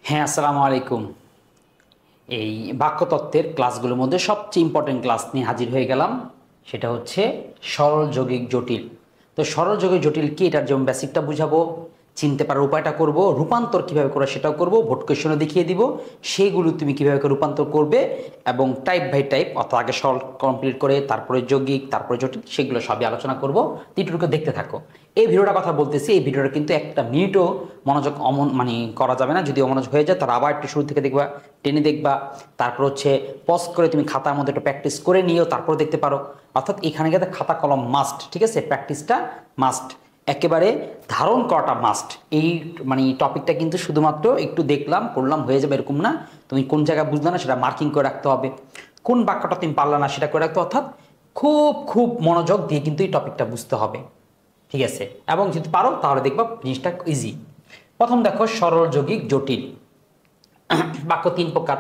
হ্যাঁ, আসসালামু আলাইকুম। এই বাক্যতত্ত্বের ক্লাসগুলোর মধ্যে সবচেয়ে ইম্পর্টেন্ট ক্লাস নিয়ে হাজির হয়ে গেলাম। সেটা হচ্ছে সরল যৌগিক জটিল। তো সরল যৌগিক জটিল কি, এটার যেমন বেসিকটা বুঝাবো, চিনতে পারার উপায়টা করব, রূপান্তর কিভাবে করে সেটাও করব, ভোট কোয়েশনও দেখিয়ে দিব, সেইগুলো তুমি কিভাবে করে রূপান্তর করবে এবং টাইপ বাই টাইপ, অর্থাৎ আগে সরল কমপ্লিট করে তারপরে যৌগিক তারপরে জটিল, সেগুলো সবই আলোচনা করব। তিনটুকু দেখতে থাকো। এই ভিডিওটা কথা বলতেছি, এই ভিডিওটা কিন্তু একটা মিনিটও মনোযোগ করা যাবে না। যদি অমনোযোগ হয়ে যায় তার আবার একটু শুরু থেকে দেখবা, টেনে দেখবা, তারপর হচ্ছে পজ করে তুমি খাতার মধ্যে একটু প্র্যাকটিস করে নিও, তারপর দেখতে পারো। অর্থাৎ এখানে গেলে খাতা কলম মাস্ট, ঠিক আছে? প্র্যাকটিসটা মাস্ট, একেবারে ধারণ করাটা মাস্ট। এই টপিকটা কিন্তু শুধুমাত্র একটু দেখলাম পড়লাম হয়ে যাবে এরকম না। তুমি কোন জায়গায় বুঝলে না সেটা মার্কিং করে রাখতে হবে, কোন বাক্যটা তুমি পারলা না সেটা করে রাখতে হবে। অর্থাৎ খুব খুব মনোযোগ দিয়ে কিন্তু এই টপিকটা বুঝতে হবে, ঠিক আছে? এবং যদি পারো তাহলে দেখবা জিনিসটা ইজি। প্রথম দেখো সরল যৌগিক জটিল বাক্য তিন প্রকার।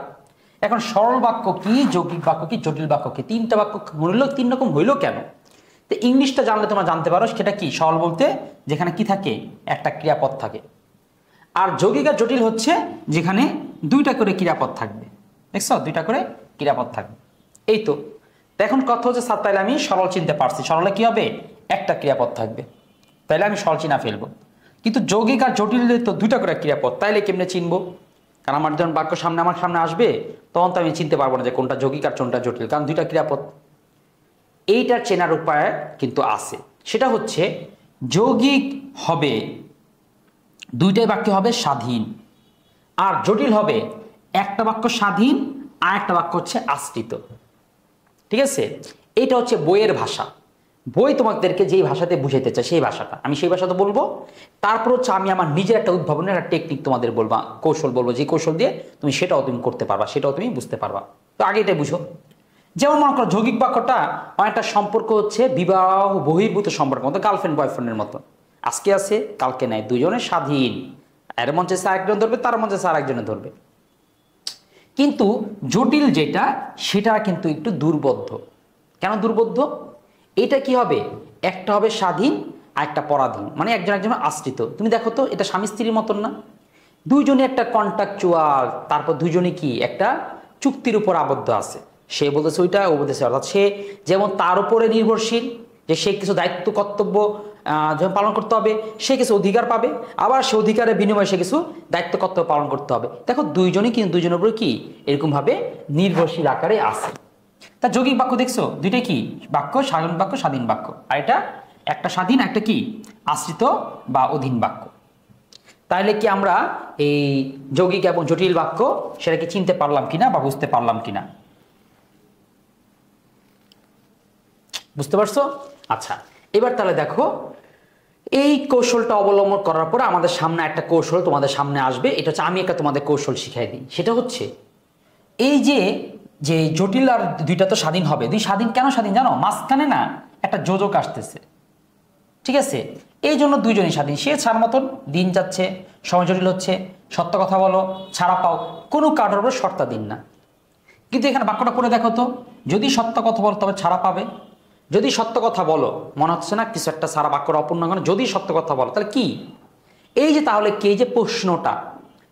এখন সরল বাক্য কি, যৌগিক বাক্য কি, জটিল বাক্য কি, তিনটা বাক্য হইল, তিন রকম হইলো কেন? তো ইংলিশটা জানলে তোমরা জানতে পারো সেটা কি। সরল বলতে যেখানে কি থাকে, একটা ক্রিয়াপদ থাকে। আর যৌগিক আর জটিল হচ্ছে যেখানে দুইটা করে ক্রিয়াপদ থাকবে। দেখছো, দুইটা করে ক্রিয়াপদ থাকবে। এই তো। এখন কথা হচ্ছে স্যার, তাহলে আমি সরল চিনতে পারছি, সরলে কি হবে, একটা ক্রিয়াপদ থাকবে, তাইলে আমি সরল চিনা ফেলবো। কিন্তু যৌগিক আর জটিল তো দুইটা করে ক্রিয়াপদ, তাইলে কেমনে চিনবো? কারণ আমার যখন বাক্য আমার সামনে আসবে তখন তো আমি চিনতে পারবো না যে কোনটা যৌগিক আর কোনটা জটিল, কারণ দুইটা ক্রিয়াপদ। এইটার চেনার উপায় কিন্তু আছে, সেটা হচ্ছে যৌগিক হবে দুইটাই বাক্য হবে স্বাধীন, আর জটিল হবে একটা বাক্য স্বাধীন আর একটা বাক্য হচ্ছে আশ্রিত, ঠিক আছে? এটা হচ্ছে বইয়ের ভাষা। বই তোমাদেরকে যেই ভাষাতে বুঝাইতে চায় সেই ভাষাটা আমি সেই ভাষাতে বলবো। তারপর হচ্ছে আমি আমার নিজের একটা উদ্ভাবনের একটা টেকনিক তোমাদের বলবো, কৌশল বলবো, যে কৌশল দিয়ে তুমি সেটাও তুমি করতে পারবা, সেটাও তুমি বুঝতে পারবা। তো আগে এটাই বুঝো। যেমন মনে করো যৌগিক বাক্যটা অনেকটা সম্পর্ক হচ্ছে বিবাহ বহির্ভূত সম্পর্ক মতো, গার্লফ্রেন্ড বয়ফ্রেন্ডের মতো। আজকে আছে কালকে নাই, দুজনে স্বাধীন, এর মঞ্চে আরেকজন ধরবে, তার মঞ্চে আরেকজনে ধরবে। কিন্তু জটিল যেটা, সেটা কিন্তু একটু দুর্বোধ্য। কেন দুর্বোধ্য? এটা কি হবে, একটা হবে স্বাধীন আর একটা পরাধীন, মানে একজন একজনের আশ্রিত। তুমি দেখো তো, এটা স্বামী স্ত্রীর মতন না? দুইজনে একটা কন্ট্রাকচুয়াল, তারপর দুইজনে কি একটা চুক্তির উপর আবদ্ধ আছে। সে বলতেছে ওইটা, ও বলতেছে, অর্থাৎ সে যেমন তার উপরে নির্ভরশীল, যে সে কিছু দায়িত্ব কর্তব্য যেমন পালন করতে হবে, সে কিছু অধিকার পাবে, আবার সে অধিকারের বিনিময়ে সে কিছু দায়িত্ব কর্তব্য পালন করতে হবে। দেখো দুইজনই কিন্তু দুইজনের উপরে কি এরকমভাবে নির্ভরশীল আকারে আছে। তা যৌগিক বাক্য দেখছো, দুইটাই কি বাক্য, স্বাধীন বাক্য, স্বাধীন বাক্য। আর এটা একটা স্বাধীন, একটা কি আশ্রিত বা অধীন বাক্য। তাহলে কি আমরা এই যৌগিক এবং জটিল বাক্য সেটা কি চিনতে পারলাম কিনা বা বুঝতে পারলাম কিনা? বুঝতে পারছো? আচ্ছা, এবার তাহলে দেখো, এই কৌশলটা অবলম্বন করার পর আমাদের সামনে একটা কৌশল তোমাদের সামনে আসবে। এটা হচ্ছে আমি একটা তোমাদের কৌশল শিখাই দিই। সেটা হচ্ছে এই যে যে জটিল আর দুইটা তো স্বাধীন হবে, দুই স্বাধীন কেন স্বাধীন জানো? মাঝখানে না একটা যোজক আসতেছে, ঠিক আছে? এই জন্য দুইজনই স্বাধীন। সে ছাড় মতন দিন যাচ্ছে, সময় জটিল হচ্ছে, সত্য কথা বলো, ছাড়া পাও, কোনো কারোর উপর শর্তাধীন না। কিন্তু এখানে বাক্যটা করে দেখো তো, যদি সত্য কথা বলো তবে ছাড়া পাবে। যদি সত্য কথা বলো, মনে হচ্ছে না কিছু একটা সারা বাক্যটা অপূর্ণ কেন? যদি সত্য কথা বলো তাহলে কি, এই যে তাহলে কে যে প্রশ্নটা,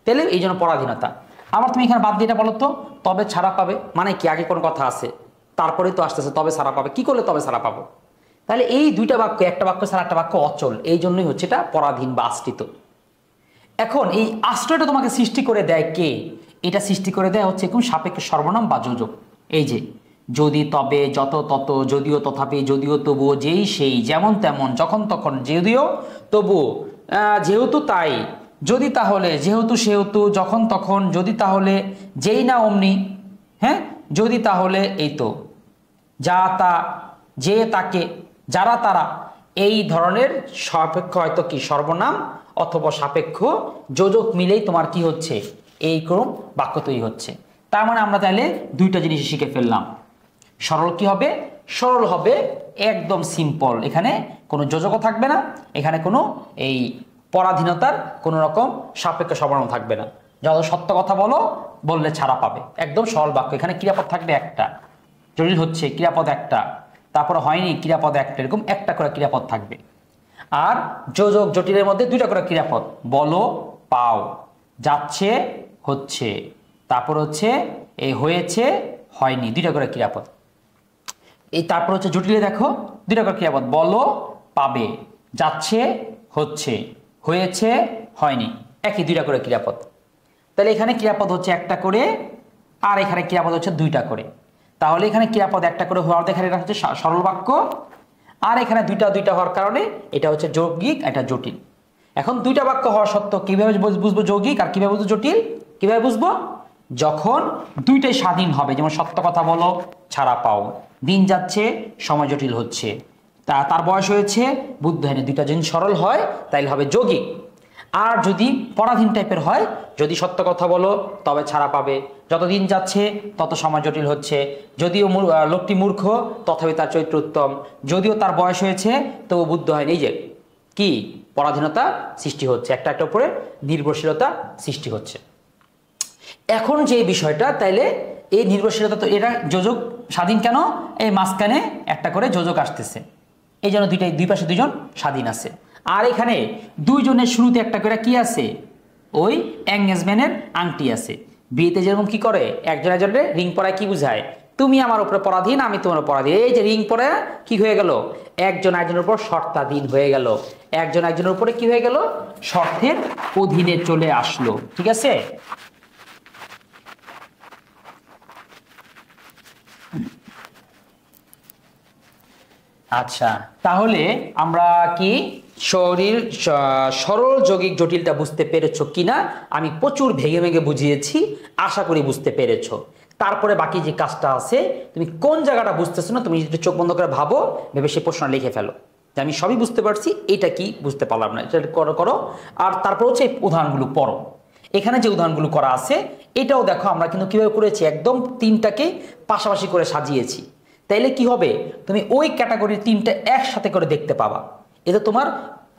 তাহলে এই জন্য পরাধীনতা। আবার তুমি এখানে বাদ দিয়ে বলো তো, তবে ছাড়া পাবে মানে কি, আগে কোনো কথা আছে তারপরে তো আসতেছে তবে ছাড়া পাবে, কি করলে তবে ছাড়া পাবো? তাহলে এই দুইটা বাক্য, একটা বাক্য ছাড়া একটা বাক্য অচল, এই জন্যই হচ্ছে এটা পরাধীন বা আশ্রিত। এখন এই আশ্রয়টা তোমাকে সৃষ্টি করে দেয় কে? এটা সৃষ্টি করে দেয় হচ্ছে কোন সাপেক্ষ সর্বনাম বা যোজক। এই যে যদি, তবে, যত, তত, যদিও, তথাপি, যদিও, তবুও, যেই, সেই, যেমন তেমন, যখন তখন, যদিও, তবুও, যেহেতু, তাই, যদি, তাহলে, যেহেতু, সেহেতু, যখন তখন, যদি, তাহলে, যেই না অমনি, হ্যাঁ, যদি, তাহলে, এই তো, যা তা, যে তাকে, যারা তারা, এই ধরনের সাপেক্ষ হয়তো কি সর্বনাম অথবা সাপেক্ষ যোজক মিলেই তোমার কি হচ্ছে, এই ক্রম বাক্য তৈরি হচ্ছে। তার মানে আমরা তাহলে দুইটা জিনিস শিখে ফেললাম। সরল কি হবে? সরল হবে একদম সিম্পল, এখানে কোনো যোজকও থাকবে না, এখানে কোনো এই পরাধীনতার কোনো রকম সাপেক্ষ সর্বনাম থাকবে না। যত সত্য কথা বলো বললে ছাড়া পাবে, একদম সরল বাক্য। এখানে ক্রিয়াপদ থাকবে একটা, জটিল হচ্ছে ক্রিয়াপদ একটা, তারপরে হয়নি ক্রিয়াপদ একটা, এরকম একটা করে ক্রিয়াপদ থাকবে। আর যোজক জটিলের মধ্যে দুইটা করে ক্রিয়াপদ, বলো, পাও, যাচ্ছে, হচ্ছে, তারপর হচ্ছে এই হয়েছে হয়নি, দুইটা করে ক্রিয়াপদ। এই তারপর হচ্ছে জটিলে দেখো দুইটা করে ক্রিয়াপদ, বলো পাবে, যাচ্ছে হচ্ছে, হয়েছে হয়নি, একই দুইটা করে ক্রিয়াপদ। তাহলে এখানে ক্রিয়াপদ হচ্ছে একটা করে, আর এখানে ক্রিয়াপদ হচ্ছে দুইটা করে। তাহলে এখানে ক্রিয়াপদ একটা করে হওয়ার দেখা এটা হচ্ছে সরল বাক্য, আর এখানে দুইটা দুইটা হওয়ার কারণে এটা হচ্ছে যৌগিক, এটা জটিল। এখন দুইটা বাক্য হওয়া সত্ত্বেও কিভাবে বুঝবো যৌগিক আর কিভাবে বুঝবো জটিল? কিভাবে বুঝবো? যখন দুইটাই স্বাধীন হবে, যেমন সত্য কথা বলো, ছাড়া পাও, দিন যাচ্ছে, সময় জটিল হচ্ছে, তার বয়স হয়েছে, বুদ্ধ হয়নি, দুইটা যদি সরল হয় তাইলে হবে যৌগিক। আর যদি পরাধীন টাইপের হয়, যদি সত্য কথা বলো তবে ছাড়া পাবে, যত দিন যাচ্ছে তত সময় জটিল হচ্ছে, যদিও লোকটি মূর্খ তথাপি তার চরিত্র উত্তম, যদিও তার বয়স হয়েছে তবু বুদ্ধ হয়নি, এই যে কি পরাধীনতা সৃষ্টি হচ্ছে, একটা একটা উপরে নির্ভরশীলতা সৃষ্টি হচ্ছে। এখন যে বিষয়টা, তাইলে এই নির্ভরশীলতা তো এটা যোজক স্বাধীন কেন? এই মাঝখানে একটা করে যোজক আসতেছে, এই জন্য দুই পাশে দুইজন স্বাধীন আছে। আর এখানে দুইজনের শুরুতে একটা করে কি আছে? ওই এঙ্গেজমেন্টের আংটি আছে। বিয়েতে যেরকম কি করে, একজন একজনের রিং পরায়, কি বুঝায়? তুমি আমার উপরে পরাধীন, আমি তোমার পরাধীন। এই যে রিং পরে কি হয়ে গেল? একজন একজনের উপর শর্তাধীন হয়ে গেল, একজন একজনের উপরে কি হয়ে গেল? শর্তের অধীনে চলে আসলো। ঠিক আছে? আচ্ছা, তাহলে আমরা কি সরল যৌগিক জটিলটা বুঝতে পেরেছো কিনা? আমি প্রচুর ভেঙে ভেঙে বুঝিয়েছি, আশা করি বুঝতে পেরেছো। তারপরে বাকি যে কাজটা আছে, তুমি কোন জায়গাটা বুঝতেছো না, তুমি যদি চোখ বন্ধ করে ভাবো, ভেবে সেই প্রশ্ন লিখে ফেলো যে আমি সবই বুঝতে পারছি, এটা কি বুঝতে পারলাম না, এটা করো। আর তারপর হচ্ছে এই উদাহরণগুলো পড়ো। এখানে যে উদাহরণগুলো করা আছে এটাও দেখো আমরা কিন্তু কিভাবে করেছি, একদম তিনটাকে পাশাপাশি করে সাজিয়েছি। তাইলে কি হবে, তুমি ওই ক্যাটাগরির তিনটা একসাথে করে দেখতে পাবা। এতে তোমার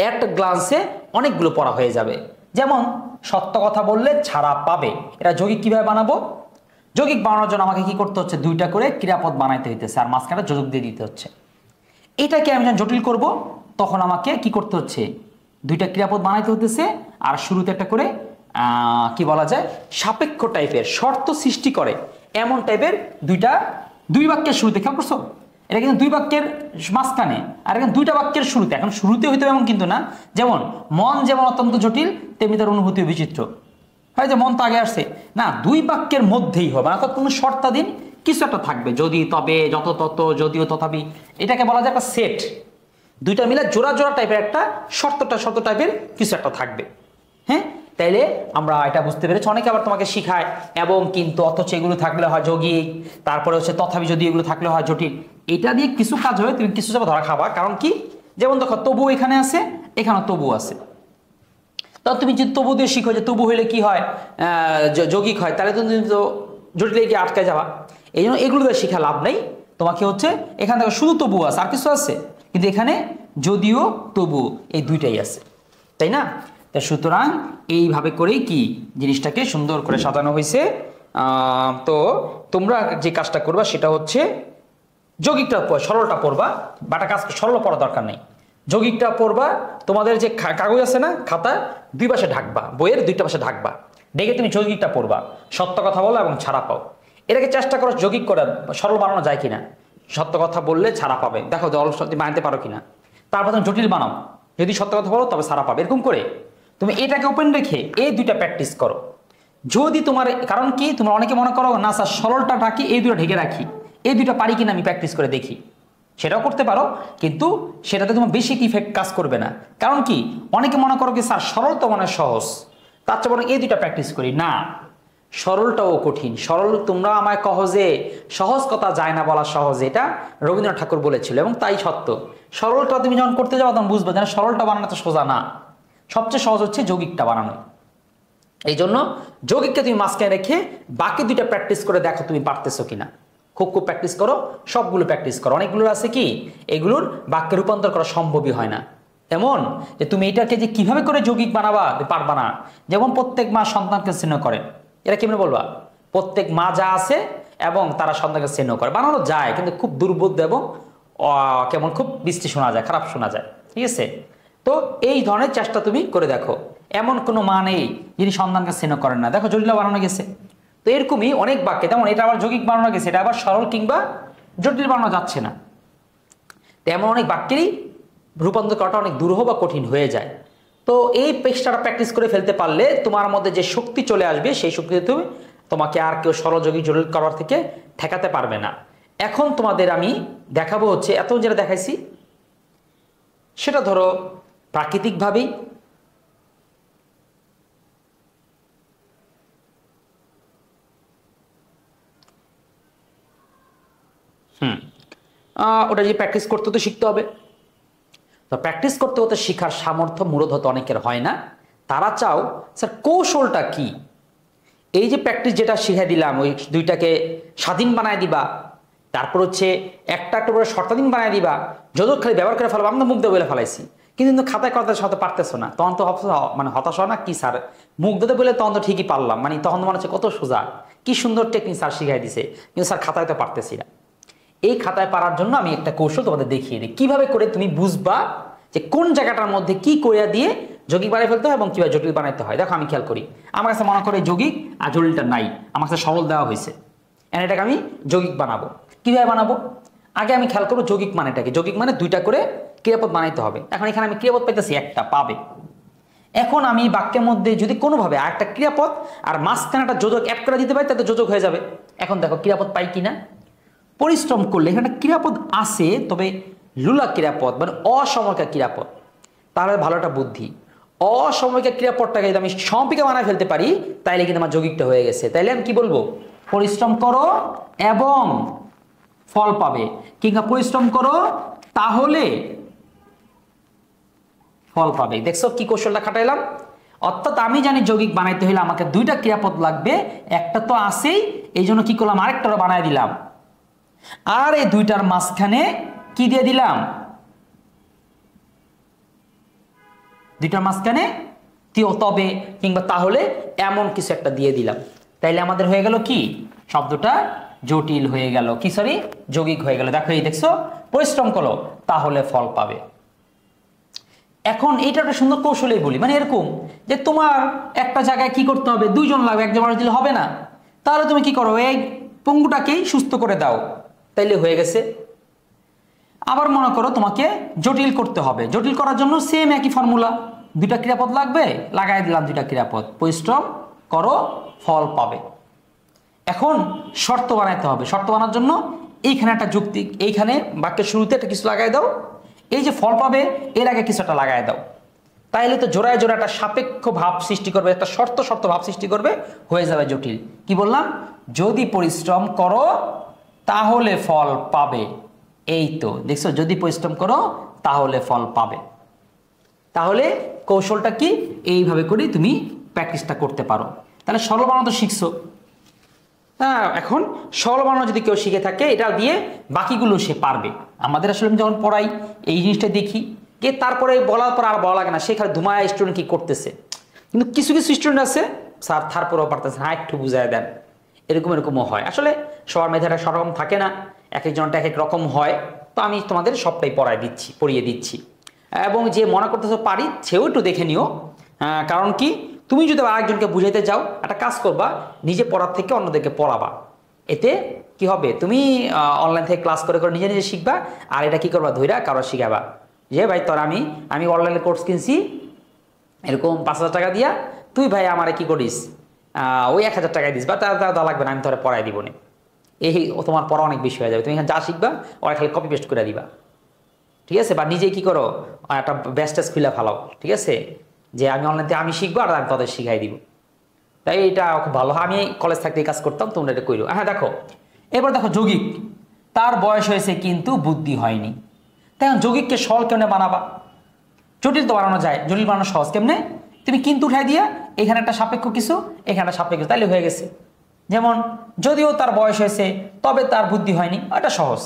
একটা গ্লান্সে অনেকগুলো পড়া হয়ে যাবে। যেমন সত্য কথা বললে ছাড়া পাবে, এটা যৌগিক কিভাবে বানাবো? যৌগিক বানানোর জন্য আমাকে কি করতে হচ্ছে? দুইটা করে ক্রিয়াপদ বানাইতে হইতেছে, আর মাঝখানে যোজক দিয়ে দিতে হচ্ছে। এটাকে আমি যখন জটিল করব, তখন আমাকে কি করতে হচ্ছে? দুইটা ক্রিয়াপদ বানাইতে হতেছে, আর শুরুতে একটা করে কি বলা যায়, সাপেক্ষ টাইপের শর্ত সৃষ্টি করে এমন টাইপের দুই বাক্যের শুরুতে, খেয়াল করছো? এটা কিন্তু দুই বাক্যের মাঝখানে, আর এখানে দুইটা বাক্যের শুরুতে। এখন শুরুতে হইতে এমন কিন্তু না, যেমন মন যেমন অত্যন্ত জটিল, তেমনি তার অনুভূতিও বিচিত্র হয়, যে মন তো আগে আসছে না, দুই বাক্যের মধ্যেই হবে, অর্থাৎ কোনো শর্তাধীন কিছু একটা থাকবে, যদি তবে যত তত যদিও তথাপি, এটাকে বলা যায় একটা সেট। দুইটা মিলে জোড়া জোড়া টাইপের একটা শর্ত টাইপের কিছু একটা থাকবে। হ্যাঁ, তাইলে আমরা এটা বুঝতে পেরেছি। অনেকে আবার তোমাকে শিখায় এবং কিন্তু, অথচ এগুলো থাকলে হয় যৌগিক, তারপরে হচ্ছে তথাপি যদি এগুলো থাকলে হয় জটিল। এটা দিয়ে কিছু কাজ হয়, তুমি কিছু যাবে ধরা খাবা। কারণ কি, যেমন দেখো তবু এখানে আছে, এখানে তবু আছে, তো তুমি যদি তবু দিয়ে শিখো যে তবু হইলে কি হয়, যৌগিক হয়, তাহলে তুমি তো জটিলে গিয়ে আটকে যাবা। এই জন্য এগুলো দিয়ে শিখা লাভ নেই। তোমাকে হচ্ছে এখানে দেখো শুধু তবু আছে, আর কিছু আছে, কিন্তু এখানে যদিও তবু, এই দুইটাই আছে, তাই না? তা সুতরাং এইভাবে করেই কি জিনিসটাকে সুন্দর করে সাজানো হয়েছে। তো তোমরা যে কাজটা করবা সেটা হচ্ছে যৌগিকটা সরলটা পড়বা, বাটা কাজ সরল পড়া দরকার নেই, যৌগিকটা পড়বা। তোমাদের যে কাগজ আছে না, খাতা দুই পাশে ঢাকবা, বইয়ের দুইটা পাশে ঢাকবা, ডেকে তুমি যৌগিকটা পড়বা, সত্য কথা বলো এবং ছাড়া পাও। এটাকে চেষ্টা করো যৌগিক করে সরল বানানো যায় কিনা। সত্য কথা বললে ছাড়া পাবে, দেখো অল্প সত্যি বানাতে পারো কিনা। তারপর তুমি জটিল বানাও, যদি সত্য কথা বলো তবে ছাড়া পাবে। এরকম করে তুমি এটাকে ওপেন রেখে এই দুইটা প্র্যাকটিস করো। যদি তোমার, কারণ কি, তোমরা অনেকে মনে করো না স্যার সরলটা ঢাকি, এই দুটো ঢেকে রাখি, এই দুইটা পারি কিনা আমি প্র্যাকটিস করে দেখি, সেটাও করতে পারো, কিন্তু সেটাতে তোমার বেশি ইফেক্ট কাজ করবে না। কারণ কি, অনেকে মনে করো কি স্যার সরল তো মানে সহজ, তার চেয়ে বরং এই দুইটা প্র্যাকটিস করি। না, সরলটাও কঠিন। সরল তোমরা আমায় কহ যে সহজ কথা যায় না বলা সহজ, এটা রবীন্দ্রনাথ ঠাকুর বলেছিল এবং তাই সত্য। সরলটা তুমি যখন করতে যাও তখন বুঝবে যে সরলটা বানানো তো সোজা না, সবচেয়ে সহজ হচ্ছে যৌগিকটা বানানো। এই জন্য যৌগিককে তুমি মাঝখানে রেখে বাকি দুইটা প্র্যাকটিস করে দেখো তুমি পারতেছো কিনা। খুব প্র্যাকটিস করো, সবগুলো প্র্যাকটিস করো। অনেকগুলো আছে কি এগুলোর বাক্যে রূপান্তর করা সম্ভবই হয় না, এমন যে তুমি এটাকে যে কিভাবে করে যৌগিক বানাবা পারবা না। যেমন প্রত্যেক মা সন্তানকে স্নেহ করেন, এটা কেমন বলবা? প্রত্যেক মা যা আছে এবং তারা সন্তানকে স্নেহ করে, বানানো যায় কিন্তু খুব দুর্বোধ্য এবং কেমন খুব বৃষ্টি শোনা যায়, খারাপ শোনা যায়। ঠিক আছে, তো এই ধরনের চেষ্টা তুমি করে দেখো। এমন কোনো মা নেই যিনি সন্তানকে স্নেহ করেন না। দেখো জটিল বানানো গেছে। তো এরকমই অনেক বাক্যে, তেমন এটা আবার যৌগিক বানানো গেছে, এটা আবার সরল কিংবা জটিল বানানো যাচ্ছে না। তেমন অনেক বাক্যেরই রূপান্তর করাটা অনেক দুরূহ বা কঠিন হয়ে যায়। তো এই পেজটা প্র্যাকটিস করে ফেলতে পারলে তোমার মধ্যে যে শক্তি চলে আসবে, সেই শক্তিতে তুমি তোমাকে আর কেউ সরল যৌগিক জটিল করার থেকে ঠেকাতে পারবে না। এখন তোমাদের আমি দেখাবো হচ্ছে, এত যেটা দেখাইছি সেটা ধরো প্রাকৃতিকভাবেই ওটা যে প্র্যাকটিস করতে তো শিখতে হবে। তো প্র্যাকটিস করতে হতে শিখার সামর্থ্য মূলত অনেকের হয় না। তারা চাও স্যার কৌশলটা কি, এই যে প্র্যাকটিস যেটা শিখে দিলাম, ওই দুইটাকে স্বাধীন বানায় দিবা, তারপর হচ্ছে একটা করে শর্তাধীন বানায় দিবা, যোজক খালি ব্যবহার করে ফেলবো, আমরা মুখ দিয়ে বলে ফেলাইছি, কিন্তু খাতায় করতে সাথে পারতেছো না, তখন তো মানে হতাশ হয় না কি স্যার মুখ দিতে বলে তখন তো ঠিকই পারলাম, মানে তখন মনে হচ্ছে কত সোজা, কি সুন্দর টেকনিক স্যার শিখাই দিছে, কিন্তু স্যার খাতায় তো পারতেছি না। এই খাতায় পারার জন্য আমি একটা কৌশল তোমাদের দেখিয়ে দিই, কিভাবে করে তুমি বুঝবা যে কোন জায়গাটার মধ্যে কি করিয়া দিয়ে যৌগিক বানিয়ে ফেলতে হয় এবং কিভাবে জটিল বানাইতে হয়। দেখো আমি খেয়াল করি, আমার কাছে মনে করে যৌগিক আর জটিলটা নাই, আমার কাছে সরল দেওয়া হয়েছে, এটাকে আমি যৌগিক বানাবো। কিভাবে বানাবো, আগে আমি খেয়াল করবো যৌগিক মানেটাকে। যৌগিক মানে দুইটা করে ক্রিয়াপদ বানাইতে হবে। এখন এখানে আমি ক্রিয়াপদ পাইতেছি একটা, পাবে। এখন আমি বাক্যের মধ্যে যদি কোনোভাবে আর একটা ক্রিয়াপদ আর মাঝখানে একটা যোজক অ্যাড করে দিতে পারি, তাতে যোজক হয়ে যাবে। এখন দেখো ক্রিয়াপদ পাই কিনা, পরিশ্রম করলে এখানে ক্রিয়াপদ আছে, তবে লুলা ক্রিয়াপদ মানে অসময়িকা ক্রিয়াপদ। তাহলে ভালো একটা বুদ্ধি, অসময়িকা ক্রিয়াপদটাকে যদি আমি সমাপিকা বানায় ফেলতে পারি, তাইলে কিন্তু আমার যৌগিকটা হয়ে গেছে। তাইলে আমি কি বলবো, পরিশ্রম করো এবং ফল পাবে, কিংবা পরিশ্রম করো তাহলে ফল পাবে। দেখছো কি কৌশলটা খাটাইলাম। অর্থাৎ আমি জানি যৌগিক বানাইতে হলে আমাকে দুইটা ক্রিয়াপদ লাগবে, একটা তো আছেই, এই জন্য কি করলাম আরেকটারও বানাই দিলাম, আর এই দুইটার মাঝখানে কি দিয়ে দিলাম, দুইটার মাঝখানে তবে কিংবা তাহলে এমন কিছু একটা দিয়ে দিলাম। তাইলে আমাদের হয়ে গেল কি, শব্দটা জটিল হয়ে গেল, কি সরি যৌগিক হয়ে গেল। দেখো এই দেখছো, পরিশ্রম করো তাহলে ফল পাবে। এখন এইটা একটা সুন্দর কৌশলেই বলি, মানে এরকম যে তোমার একটা জায়গায় কি করতে হবে, দুইজন লাগবে, একজন মানুষ দিলে হবে না, তাহলে তুমি কি করো, এই পঙ্গুটাকেই সুস্থ করে দাও, তাইলে হয়ে গেছে। আবার মনে করো তোমাকে জটিল করতে হবে, জটিল করার জন্য সেম একই ফর্মুলা, দুইটা ক্রিয়াপদ লাগবে, লাগাই দিলাম দুইটা ক্রিয়াপদ, পরিশ্রম করো ফল পাবে। এখন শর্ত বানাইতে হবে, শর্ত বানার জন্য এইখানে একটা যুক্তি, এইখানে বাক্যের শুরুতে একটা কিছু লাগাই দাও, এই যে ফল পাবে এর আগে কিছু একটা লাগাই দাও, তাইলে তো জোড়ায় জোড়া একটা সাপেক্ষ ভাব সৃষ্টি করবে, একটা শর্ত শর্ত ভাব সৃষ্টি করবে, হয়ে যাবে জটিল। কি বললাম, যদি পরিশ্রম করো তাহলে ফল পাবে। এই তো দেখছো, যদি পরিশ্রম করো তাহলে ফল পাবে। তাহলে কৌশলটা কি, এইভাবে করে তুমি প্র্যাকটিসটা করতে পারো। তাহলে সরল বানানো তো শিখছো, হ্যাঁ, এখন সরল বানানো যদি কেউ শিখে থাকে, এটা দিয়ে বাকিগুলো সে পারবে। আমাদের আসলে আমি যখন পড়াই এই জিনিসটা দেখি, কে তারপরে বলার পর আর বলা লাগে না, সেখানে ধুমায় স্টুডেন্ট কি করতেছে, কিন্তু কিছু কিছু স্টুডেন্ট আছে স্যার তারপরেও পারতেছে, হ্যাঁ একটু বুঝায় দেন, এরকমও হয়। আসলে সবার মেধাটা সরকম থাকে না, এক একজনটা এক এক রকম হয়। তো আমি তোমাদের সবটাই পড়িয়ে দিচ্ছি, এবং যে মনে করতেছো পারি সেও একটু দেখে নিও। কারণ কি, তুমি যদি আরেকজনকে বুঝাইতে যাও, একটা কাজ করবা, নিজে পড়ার থেকে অন্যদেরকে পড়াবা, এতে কি হবে, তুমি অনলাইন থেকে ক্লাস করে করে নিজে নিজে শিখবা, আর এটা কি করবা, ধৈরা কারো শিখাবা, যে ভাই তোর আমি অনলাইনে কোর্স কিনছি এরকম 5,000 টাকা দিয়া, তুই ভাই আমারে কি করিস, ওই 1,000 টাকায় দিস, বা তা লাগবে না, আমি তোরা পড়াই দিব না। এই তোমার পড়া অনেক বেশি হয়ে যাবে, তুমি এখানে যা শিখবা ওরা খালি কপি পেস্ট করে দিবা, ঠিক আছে। বা নিজে কি করো, একটা ব্যাস্টেজ খুলে ফেলাও, ঠিক আছে, যে আমি অনলাইনে আমি শিখবো আর আমি তাদের শিখাই দিব। তাই এটা খুব ভালো, আমি কলেজ থাকতে এই কাজ করতাম, তোমরা এটা করো। হ্যাঁ দেখো, এবার দেখো যৌগিক, তার বয়স হয়েছে কিন্তু বুদ্ধি হয়নি। তাই যৌগিককে সরল কেমনে বানাবা, জটিল তো বানানো যায়, জটিল বানানো সহজ কেমনে, তুমি কিন্তু উঠাই দিয়া এখানে একটা সাপেক্ষ কিছু, এখানে একটা সাপেক্ষ, তাইলে হয়ে গেছে। যেমন যদিও তার বয়স হয়েছে তবে তার বুদ্ধি হয়নি, এটা সহজ।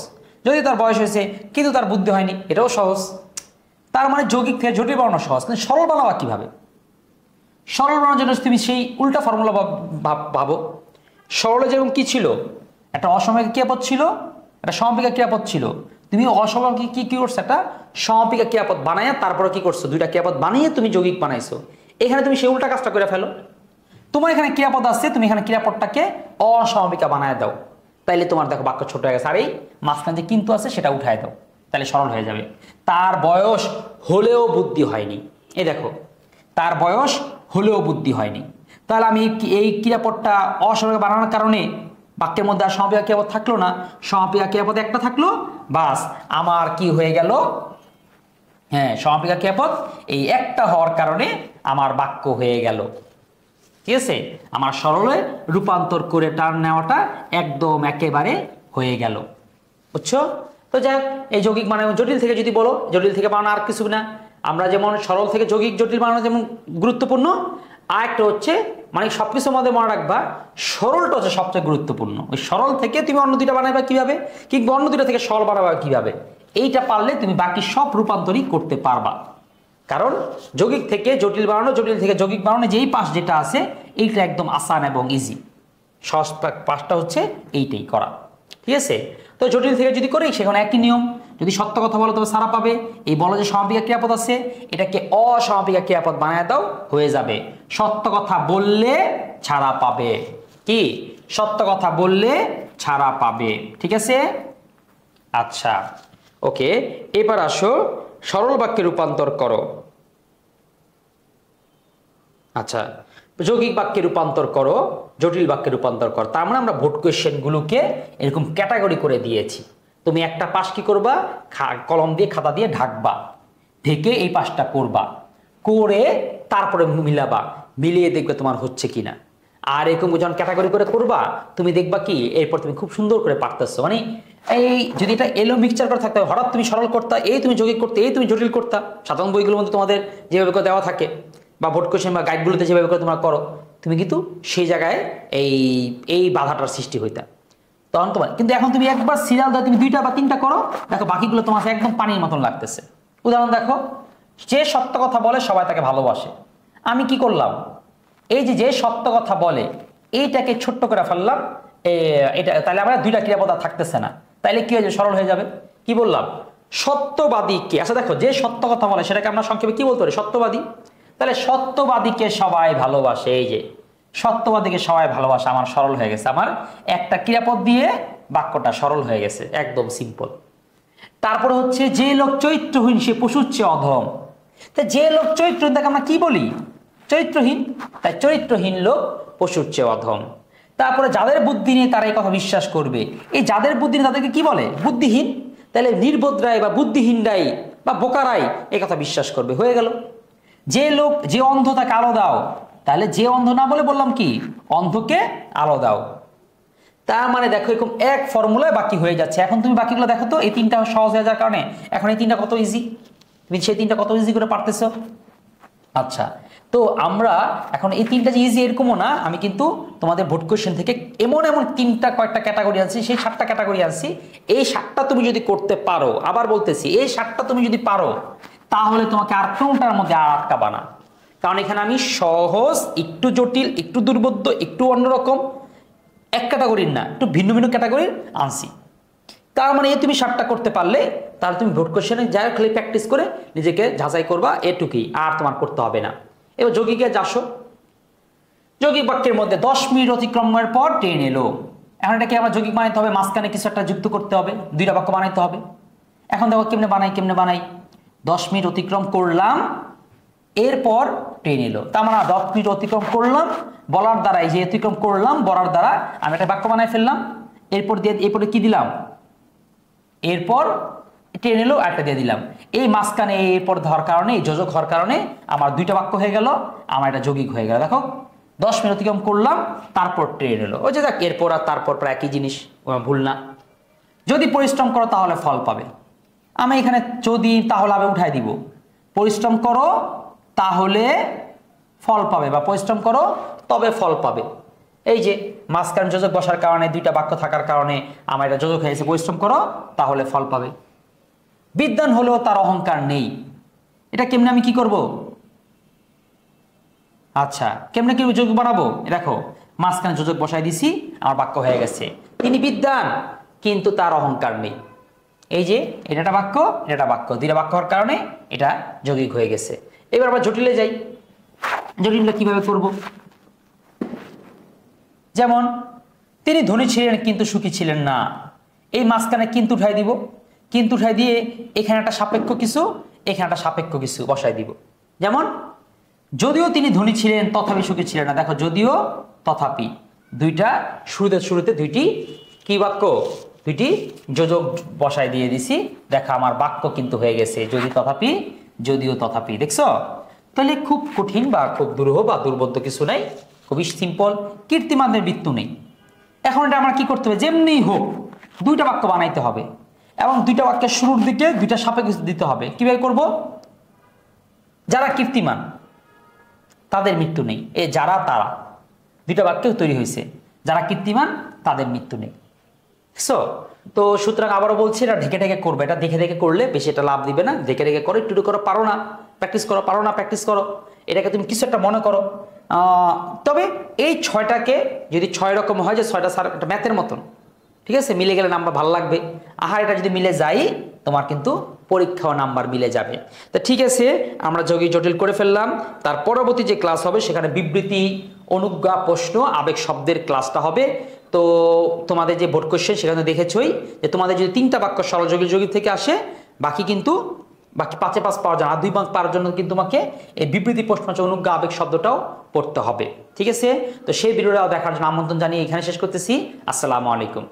যদি তার বয়স হয়েছে কিন্তু তার বুদ্ধি হয়নি, এটাও সহজ। তার মানে যৌগিক থেকে জটিল বানানো সহজ, কিন্তু সরল বানাবা কিভাবে, সরল বানানোর জন্য তুমি সেই উল্টা ফর্মুলা ভাবো। সরলে যেরকম কি ছিল, একটা অসময়িক ক্রিয়াপদ ছিল, একটা সমাপিকা ক্রিয়াপদ ছিল, তুমি অসময়িক কি করছো, একটা সমাপিকা ক্রিয়াপদ বানাইয়া তারপরে কি করছো, দুইটা ক্রিয়াপদ বানিয়ে তুমি যৌগিক বানাইছো। এখানে তুমি সেই উল্টা কাজটা করে ফেলো। তোমার এখানে ক্রিয়াপদ আছে, তুমি এখানে ক্রিয়াপদটাকে অসমাপিকা বানায় দাও, তাইলে তোমার দেখো বাক্য ছোট হয়ে গেছে। আর এই মাঝখানে যে কিন্তু আছে সেটা উঠায় দাও, তাহলে সরল হয়ে যাবে। তার বয়স হলেও বুদ্ধি হয়নি। এই দেখো, তার বয়স হলেও বুদ্ধি হয়নি। তাহলে আমি এই ক্রিয়াপদটা অসমাপিকা বানানোর কারণে বাক্যের মধ্যে আর সমাপিকা ক্রিয়াপদ থাকলো না, সমাপিকা ক্রিয়াপদ একটা থাকলো, বাস আমার কি হয়ে গেল, হ্যাঁ সমাপিকা ক্রিয়াপদ এই একটা হওয়ার কারণে আমার বাক্য হয়ে গেল। ঠিক আছে, আমার সরলে রূপান্তর করে টার্ম নেওয়াটা একদম একেবারে হয়ে গেল, বুঝছো? তো যাই হোক, এই যৌগিক মানে জটিল থেকে যদি বলো, জটিল থেকে বানানো আর কিছু না। আমরা যেমন সরল থেকে যৌগিক জটিল বানানো যেমন গুরুত্বপূর্ণ, আর একটা হচ্ছে মানে সবকিছু মধ্যে মনে রাখবা সরলটা হচ্ছে সবচেয়ে গুরুত্বপূর্ণ। ওই সরল থেকে তুমি অন্য দুইটা বানাবা কিভাবে, কিংবা অন্য দুইটা থেকে সরল বানাবা কিভাবে, এইটা পারলে তুমি বাকি সব রূপান্তরই করতে পারবা। কারণ যৌগিক থেকে জটিল বানানো, জটিল থেকে যৌগিক বানানো যেই পাশ যেটা আছে এইটা একদম আসান এবং ইজি। সহজ পাশটা হচ্ছে এইটাই করা, ঠিক আছে? তো জটিল থেকে যদি করি সেখানে একই নিয়ম, যদি সত্য কথা বলো তবে সারা পাবে। এই বলো যে সমাপিকা ক্রিয়াপদ আছে, এটাকে অসমাপিকা ক্রিয়াপদ বানায় দাও, হয়ে যাবে। সত্য কথা বললে ছাড়া পাবে, কি সত্য কথা বললে ছাড়া পাবে, ঠিক আছে? আচ্ছা ওকে, এবার আসো সরল বাক্যে রূপান্তর করো। আচ্ছা, যৌগিক বাক্যে রূপান্তর করো, জটিল বাক্যে রূপান্তর করো। তার মানে আমরা ভোট কোয়েশ্চেনগুলোকে এরকম ক্যাটাগরি করে দিয়েছি। তুমি একটা পাশ কি করবা, কলম দিয়ে খাতা দিয়ে ঢাকবা, ঢেকে এই পাশটা করবা, করে তারপরে মিলাবা, মিলিয়ে দেখবে তোমার হচ্ছে কিনা। আর এরকম যখন ক্যাটাগরি করে করবা তুমি দেখবা কি এরপর তুমি খুব সুন্দর করে পারতেছো। মানে এই যদি এটা এলো মিক্সচার করে থাকতে, হঠাৎ তুমি সরল করতা, এই তুমি যৌগিক করতে, এই তুমি জটিল করতা, সাধারণ বইগুলোর মধ্যে তোমাদের যেভাবে করে দেওয়া থাকে বা ভোট কোশ্চেন বা গাইডগুলোতে যেভাবে করে তোমরা করো, তুমি কিন্তু সেই জায়গায় এই বাধাটার সৃষ্টি হইতা তখন তোমার। কিন্তু এখন তুমি একবার সিরিয়াল দাও, তুমি দুইটা বা তিনটা করো, দেখো বাকিগুলো তোমার একদম পানির মতন লাগতেছে। উদাহরণ দেখো, যে সত্য কথা বলে সবাই তাকে ভালোবাসে। আমি কি করলাম, এই যে সত্য কথা বলে এইটাকে ছোট্ট করে ফেললাম, এটা তাহলে আমরা দুইটা ক্রিয়াপদ থাকতেছে না, তাইলে কি হয়ে যাবে, সরল হয়ে যাবে। কি বললাম, সত্যবাদী কে। আচ্ছা দেখো, যে সত্য কথা বলে সেটাকে আমরা সংক্ষেপে কি বলতে পারি, সত্যবাদী। তাহলে সত্যবাদীকে সবাই ভালোবাসে, এই যে সত্যবাদীকে সবাই ভালোবাসে, আমার সরল হয়ে গেছে। আমার একটা ক্রিয়াপদ দিয়ে বাক্যটা সরল হয়ে গেছে, একদম সিম্পল। তারপরে হচ্ছে যে লোক চরিত্রহীন সে পশুর চেয়ে অধম। তা যে লোক চরিত্রহীন তাকে আমরা কি বলি, চরিত্রহীন। তাই চরিত্রহীন লোক পশুর চেয়ে অধম। তারপরে যাদের বুদ্ধি নেই তারা এই কথা বিশ্বাস করবে। এই যাদের বুদ্ধি নেই তাদেরকে কি বলে, বুদ্ধিহীন। তাহলে নির্বোধরাই বা বুদ্ধিহীনরাই বা বোকারাই এই কথা বিশ্বাস করবে, হয়ে গেল। যে লোক, যে অন্ধ তাকে আলো দাও, তাহলে যে অন্ধ না বলে বললাম কি, অন্ধকে আলো দাও। তার মানে দেখো এরকম এক ফর্মুলায় বাকি হয়ে যাচ্ছে। এখন তুমি বাকিগুলো দেখো তো, এই তিনটা সহজ হয়ে যাওয়ার কারণে এখন এই তিনটা কত ইজি, তুমি সেই তিনটা কত ইজি করে পারতেছো। আচ্ছা, তো আমরা এখন এই তিনটা যে ইজি এরকমও না, আমি কিন্তু তোমাদের ভোট কোয়েশ্চেন থেকে এমন তিনটা কয়েকটা ক্যাটাগরি আছে, সেই 7টা ক্যাটাগরি আছে। এই 7টা তুমি যদি করতে পারো, আবার বলতেছি এই 7টা তুমি যদি পারো, তাহলে তোমাকে আর কোনটার মধ্যে আর আটকাবা না। কারণ এখানে আমি সহজ, একটু জটিল, একটু দুর্বোধ্য, একটু অন্যরকম, এক ক্যাটাগরির না, একটু ভিন্ন ভিন্ন ক্যাটাগরির আনছি। তার মানে তুমি 7টা করতে পারলে তাহলে তুমি ভোট কোশ্চেনে যাই খালি প্র্যাকটিস করে নিজেকে যাচাই করবা, এটুকুই, আর তোমার করতে হবে না। এবার যৌগিকে যাসো, যৌগিক বাক্যের মধ্যে 10 মিনিট অতিক্রমের পর ট্রেন এলো। এখন এটাকে আমার যৌগিক বানাইতে হবে, মাঝখানে কিছু একটা যুক্ত করতে হবে, দুইটা বাক্য বানাইতে হবে। এখন দেখো কেমনে বানাই 10 মিনিট অতিক্রম করলাম, এরপর ট্রেন এলো। তার মানে 10 মিনিট অতিক্রম করলাম বলার দ্বারা, এই যে অতিক্রম করলাম বলার দ্বারা আমি একটা বাক্য বানাই ফেললাম। এরপরে কি দিলাম, এরপর ট্রেন এলো একটা দিয়ে দিলাম। এই মাঝখানে এরপর ধরার কারণে, এই যোজক হওয়ার কারণে আমার দুইটা বাক্য হয়ে গেল, আমার এটা যৌগিক হয়ে গেল। দেখো 10 মিনিট অতিক্রম করলাম, তারপর ট্রেন এলো। ওই যে দেখ, এরপর আর তারপর প্রায় একই জিনিস, ভুল না। যদি পরিশ্রম করো তাহলে ফল পাবে। আমি এখানে যদি তাহলে আমি উঠাই দিব, পরিশ্রম করো তাহলে ফল পাবে, বা পরিশ্রম করো তবে ফল পাবে। এই যে মাঝখানে যোজক বসার কারণে, দুইটা বাক্য থাকার কারণে আমার এটা যোজক হয়েছে, পরিশ্রম করো তাহলে ফল পাবে। বিদ্বান হলেও তার অহংকার নেই, এটা কেমনে আমি কি করব, আচ্ছা কেমনে কি যোগ বানাবো, দেখো মাঝখানে যোজক বসাই দিছি, আমার বাক্য হয়ে গেছে। তিনি বিদ্বান কিন্তু তার অহংকার নেই। এই যে এটা একটা বাক্য, এটা বাক্য, দুইটা বাক্য হওয়ার কারণে এটা যৌগিক হয়ে গেছে। এবার আমরা জটিলে যাই। জটিলটা কিভাবে করব? যেমন তিনি ধনী ছিলেন কিন্তু সুখী ছিলেন না, এই মাঝখানে কিন্তু উঠাই দিব, কিন্তু উঠাই দিয়ে এখানে একটা সাপেক্ষ কিছু, এখানে একটা সাপেক্ষ কিছু বসাই দিব। যেমন যদিও তিনি ধনী ছিলেন তথাপি সুখী ছিলেন না, দেখো যদিও তথাপি দুইটা শুরুতে দুইটি কি বাক্য, দুইটি যোজক বসাই দিয়ে দিছি, দেখো আমার বাক্য কিন্তু হয়ে গেছে যদি তথাপি, যদিও তথাপি। দেখছো? তাহলে খুব কঠিন বা খুব দুরূহ বা দুর্বোধ্য কিছু নাই, খুবই সিম্পল, কীর্তিমানদের মৃত্যু নেই। এখন এটা আমরা কি করতে হবে, যেমনি হোক দুইটা বাক্য বানাইতে হবে এবং দুইটা বাক্যের শুরুর দিকে দুইটা সাপেক্ষ দিতে হবে। কিভাবে করব? যারা কীর্তিমান তাদের মৃত্যু নেই, এ যারা তারা দুইটা বাক্য তৈরি হয়েছে, যারা কীর্তিমান তাদের মৃত্যু নেই। সো তো সুতরাং আবারও বলছি, এটা ঢেকে ঢেকে করবে, এটা দেখে দেখে করলে বেশি এটা লাভ দিবে না, দেখে দেখে করো, একটু করো, পারো না প্র্যাকটিস করো, পারো না প্র্যাকটিস করো, এটাকে তুমি কিছু একটা মনে করো। তবে এই 6টাকে যদি 6 রকম হয়, যে 6টা স্যার একটা ম্যাথের মতন, ঠিক আছে, মিলে গেলে নাম্বার ভালো লাগবে। আহা, এটা যদি মিলে যায় তোমার কিন্তু পরীক্ষাও নাম্বার মিলে যাবে। তো ঠিক আছে, আমরা যৌগিক জটিল করে ফেললাম। তার পরবর্তী যে ক্লাস হবে সেখানে বিবৃতি, অনুজ্ঞা, প্রশ্ন, আবেগ শব্দের ক্লাসটা হবে। তো তোমাদের যে বোর্ড কোশ্চেন সেখানে দেখেছই যে তোমাদের যদি 3টা বাক্য সরল যৌগিক যৌগিক থেকে আসে, বাকি 5-এ 5 পাওয়ার জন্য, আর 2 মার্ক পাওয়ার জন্য কিন্তু তোমাকে এই বিবৃতি, প্রশ্ন, অনুজ্ঞা, আবেগ শব্দটাও পড়তে হবে। ঠিক আছে? তো সেই ভিডিওটা দেখার জন্য আমন্ত্রণ জানিয়ে এখানে শেষ করতেছি। আসসালামু আলাইকুম।